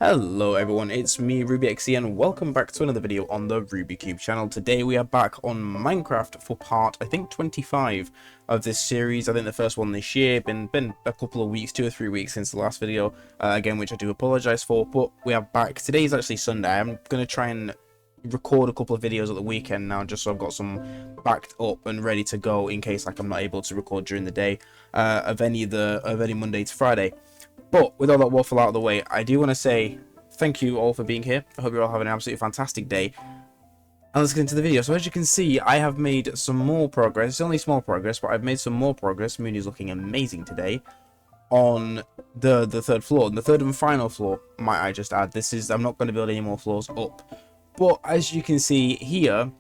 Hello everyone, it's me RubyXE and welcome back to another video on the RubyCube channel. Today we are back on Minecraft for part, I think 25 of this series. I think the first one this year, been a couple of weeks, 2 or 3 weeks since the last video, again, which I do apologise for, but we are back. Today is actually Sunday. I'm going to try and record a couple of videos at the weekend now, just so I've got some backed up and ready to go in case I'm not able to record during the day of any Monday to Friday. But with all that waffle out of the way, I do want to say thank you all for being here. I hope you're all having an absolutely fantastic day. And let's get into the video. So as you can see, I have made some more progress. It's only small progress, but I've made some more progress. Mooney's looking amazing today on the third floor. And the third and final floor, might I just add. I'm not going to build any more floors up. But as you can see here,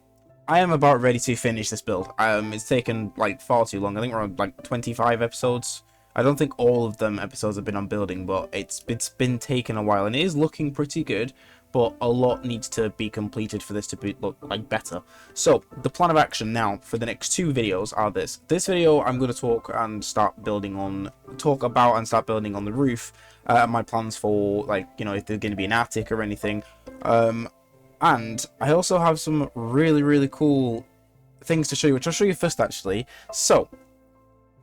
I am about ready to finish this build. It's taken like far too long. I think we're on like 25 episodes. I don't think all of them episodes have been on building, but it's been taking a while, and it is looking pretty good, but a lot needs to be completed for this to look like better. So the plan of action now for the next 2 videos are this. This video I'm going to talk about and start building on the roof, my plans for, like, you know, if there's going to be an attic or anything. And I also have some really cool things to show you, which I'll show you first actually. So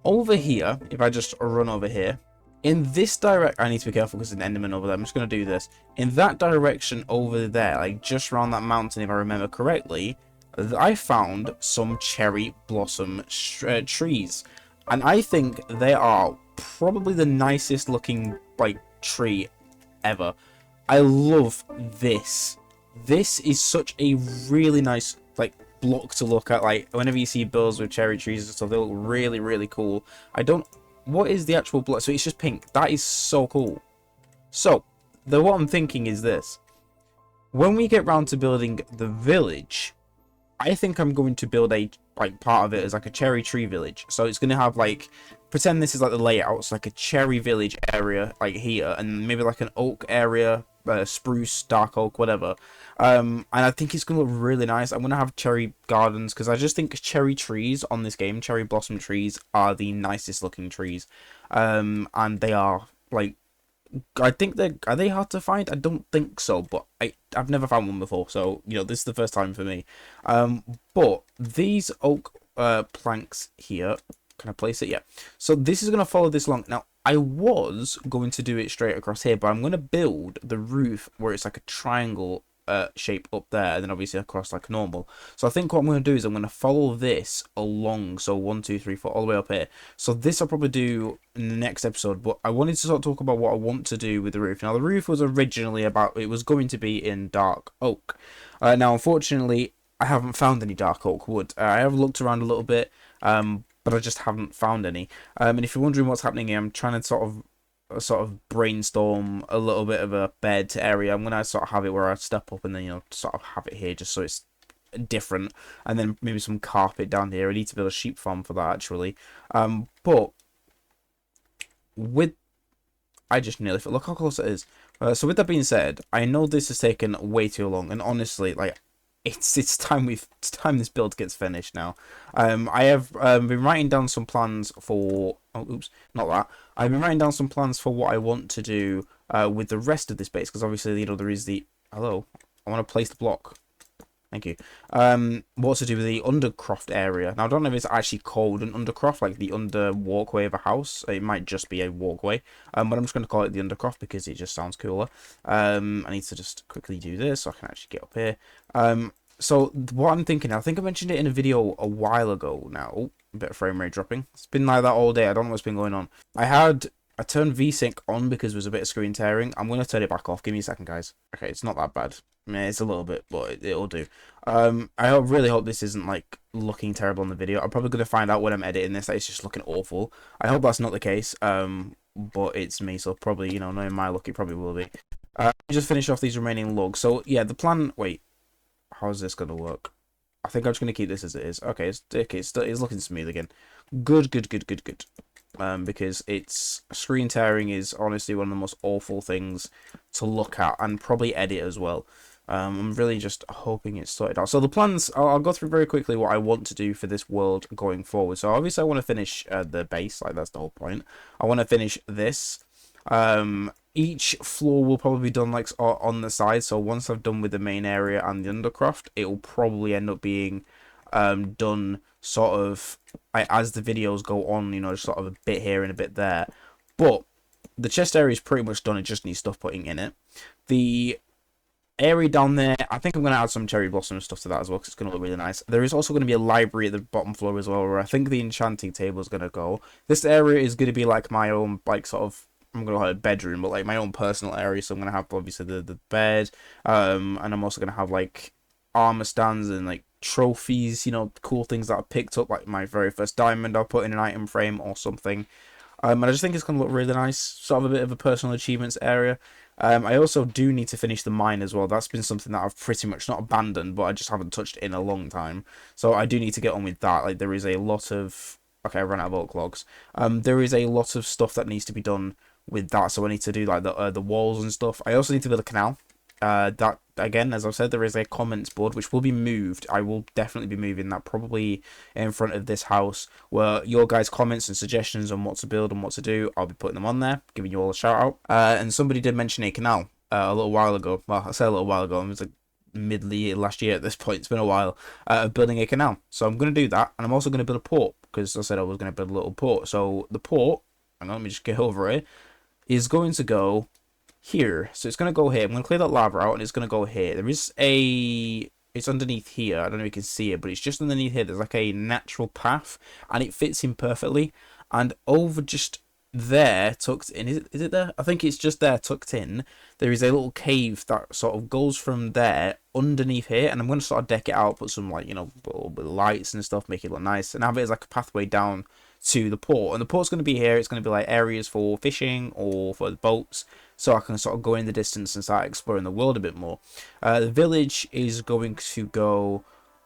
over here, if I just run over here, in this direct, I need to be careful because there's an Enderman over there. I'm just going to do this. In that direction over there, like just around that mountain, if I remember correctly, I found some cherry blossom trees. And I think they are probably the nicest looking, like, tree ever. I love this. This is such a really nice, like, block to look at. Like, whenever you see builds with cherry trees and stuff, they look really cool. What is the actual block? So it's just pink. That is so cool. So what I'm thinking is this: when we get round to building the village, I think I'm going to build a, like, part of it as like a cherry tree village. So it's going to have, like, pretend this is like the layout. It's like a cherry village area, like here, and maybe like an oak area, spruce, dark oak, whatever. And I think it's gonna look really nice. I'm gonna have cherry gardens because I just think cherry trees on this game, cherry blossom trees, are the nicest looking trees. And they are, like, I think are they hard to find? I don't think so, but I've never found one before, so, you know, this is the first time for me. But these oak planks here, can I place it? Yeah. So this is gonna follow this long. Now, I was going to do it straight across here, but I'm going to build the roof where it's like a triangle shape up there, and then obviously across like normal. So I think what I'm going to do is I'm going to follow this along. So 1, 2, 3, 4, all the way up here. So this I'll probably do in the next episode, but I wanted to sort of talk about what I want to do with the roof. Now, the roof was originally it was going to be in dark oak. Now, unfortunately, I haven't found any dark oak wood. I have looked around a little bit, but I just haven't found any. And if you're wondering what's happening here, I'm trying to sort of brainstorm a little bit of a bed area. I'm gonna sort of have it where I step up and then, you know, sort of have it here just so it's different, and then maybe some carpet down here. I need to build a sheep farm for that actually. But I just nearly forgot. Look how close it is. So with that being said, I know this has taken way too long, and honestly, like, it's time this build gets finished now. I have been writing down some plans for I've been writing down some plans for what I want to do with the rest of this base, because obviously, you know, there is the I want to place the block. Thank you. What to do with the undercroft area. Now, I don't know if it's actually called an undercroft, like the under walkway of a house. It might just be a walkway. But I'm just going to call it the undercroft because it just sounds cooler. I need to just quickly do this so I can actually get up here. So what I'm thinking, I think I mentioned it in a video a while ago now. Oh, a bit of frame rate dropping. It's been like that all day. I don't know what's been going on. I turned VSync on because there was a bit of screen tearing. I'm going to turn it back off. Give me a second, guys. Okay, it's not that bad. I mean, it's a little bit, but it'll do. I really hope this isn't, like, looking terrible on the video. I'm probably going to find out when I'm editing this that it's just looking awful. I hope that's not the case, but it's me, so probably, you know, knowing my luck, it probably will be. Just finish off these remaining logs. So, yeah, the plan... Wait, how is this going to work? I think I'm just going to keep this as it is. Okay, it's looking smooth again. Good. Because screen tearing is honestly one of the most awful things to look at and probably edit as well. I'm really just hoping it's sorted out. So the plans, I'll go through very quickly what I want to do for this world going forward. So obviously I want to finish the base, like that's the whole point. I want to finish this. each floor will probably be done like on the side. So once I've done with the main area and the undercroft, it will probably end up being done sort of as the videos go on, you know, just sort of a bit here and a bit there. But the chest area is pretty much done. It just needs stuff putting in it. The area down there, I think I'm going to add some cherry blossom stuff to that as well, because it's going to look really nice. There is also going to be a library at the bottom floor as well, where I think the enchanting table is going to go. This area is going to be like my own, like, sort of, I'm going to call it a bedroom, but like my own personal area. So I'm going to have obviously the bed, and I'm also going to have like armor stands and like trophies, you know, cool things that I picked up, like my very first diamond I'll put in an item frame or something. And I just think it's going to look really nice, sort of a bit of a personal achievements area. I also do need to finish the mine as well. That's been something that I've pretty much not abandoned, but I just haven't touched in a long time. So I do need to get on with that. Like, there is a lot of... Okay, I ran out of oak logs. There is a lot of stuff that needs to be done with that. So I need to do, like, the walls and stuff. I also need to build a canal. That, again, as I've said, there is a comments board which will be moved. I will definitely be moving that probably in front of this house, where your guys' comments and suggestions on what to build and what to do, I'll be putting them on there, giving you all a shout out. And somebody did mention a canal a little while ago. Well, I say a little while ago, it was like mid last year at this point. It's been a while of building a canal. So I'm going to do that, and I'm also going to build a port, because I said I was going to build a little port. So the port, hang on, let me just get over it, is going to go here. So it's going to go here. I'm going to clear that lava out, and it's going to go here. There is a... It's underneath here. I don't know if you can see it, but it's just underneath here. There's like a natural path, and it fits in perfectly. And over just there, tucked in... Is it there? I think it's just there, tucked in. There is a little cave that sort of goes from there underneath here, and I'm going to sort of deck it out, put some, like, you know, with lights and stuff, make it look nice, and have it as like a pathway down to the port. And the port's going to be here. It's going to be like areas for fishing or for the boats, so I can sort of go in the distance and start exploring the world a bit more. The village is going to go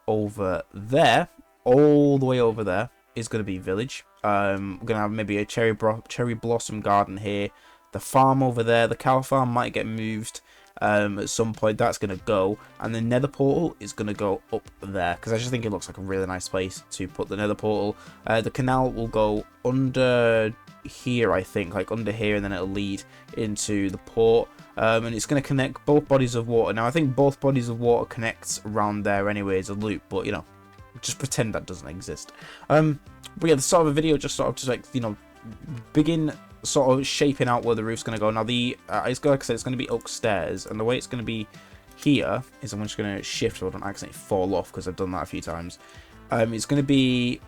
over there, all the way over there is going to be village. We're going to have maybe a cherry blossom garden here. The farm over there, the cow farm, might get moved at some point. That's going to go, and the nether portal is going to go up there, because I just think it looks like a really nice place to put the nether portal. The canal will go under here, I think, like under here, and then it'll lead into the port, and it's going to connect both bodies of water. Now I think both bodies of water connects around there anyway as a loop, but you know, just pretend that doesn't exist. But yeah, the start of a video just like, you know, begin sort of shaping out where the roof's going to go. Now it's like I said, it's going to be upstairs, and the way it's going to be here is I'm just going to shift so I don't accidentally fall off, because I've done that a few times. It's going to be...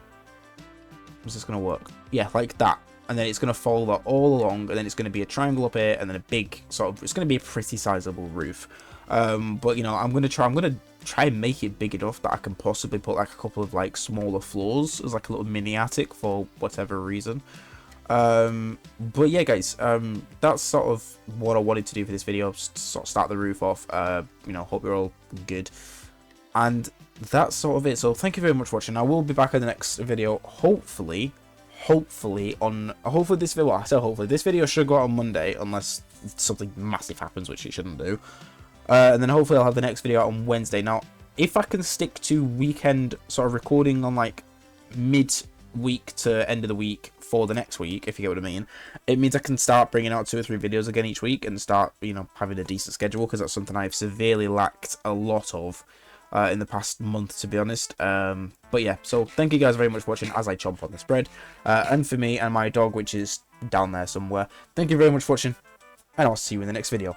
Is this going to work? Yeah, like that. And then it's going to follow that all along, and then it's going to be a triangle up here, and then a big sort of... It's going to be a pretty sizable roof. But, you know, I'm going to try and make it big enough that I can possibly put like a couple of like smaller floors as like a little mini attic for whatever reason. But yeah, guys, that's sort of what I wanted to do for this video, sort of start the roof off. You know, hope you're all good, and that's sort of it. So thank you very much for watching. I will be back in the next video, hopefully this video, well, I say hopefully, this video should go out on Monday, unless something massive happens, which it shouldn't do. And then hopefully I'll have the next video out on Wednesday. Now, if I can stick to weekend sort of recording on like mid-week to end of the week for the next week, if you get what I mean, it means I can start bringing out 2 or 3 videos again each week and start, you know, having a decent schedule, because that's something I've severely lacked a lot of in the past month, to be honest. But yeah, so thank you guys very much for watching as I chomp on this bread. And for me and my dog, which is down there somewhere, thank you very much for watching, and I'll see you in the next video.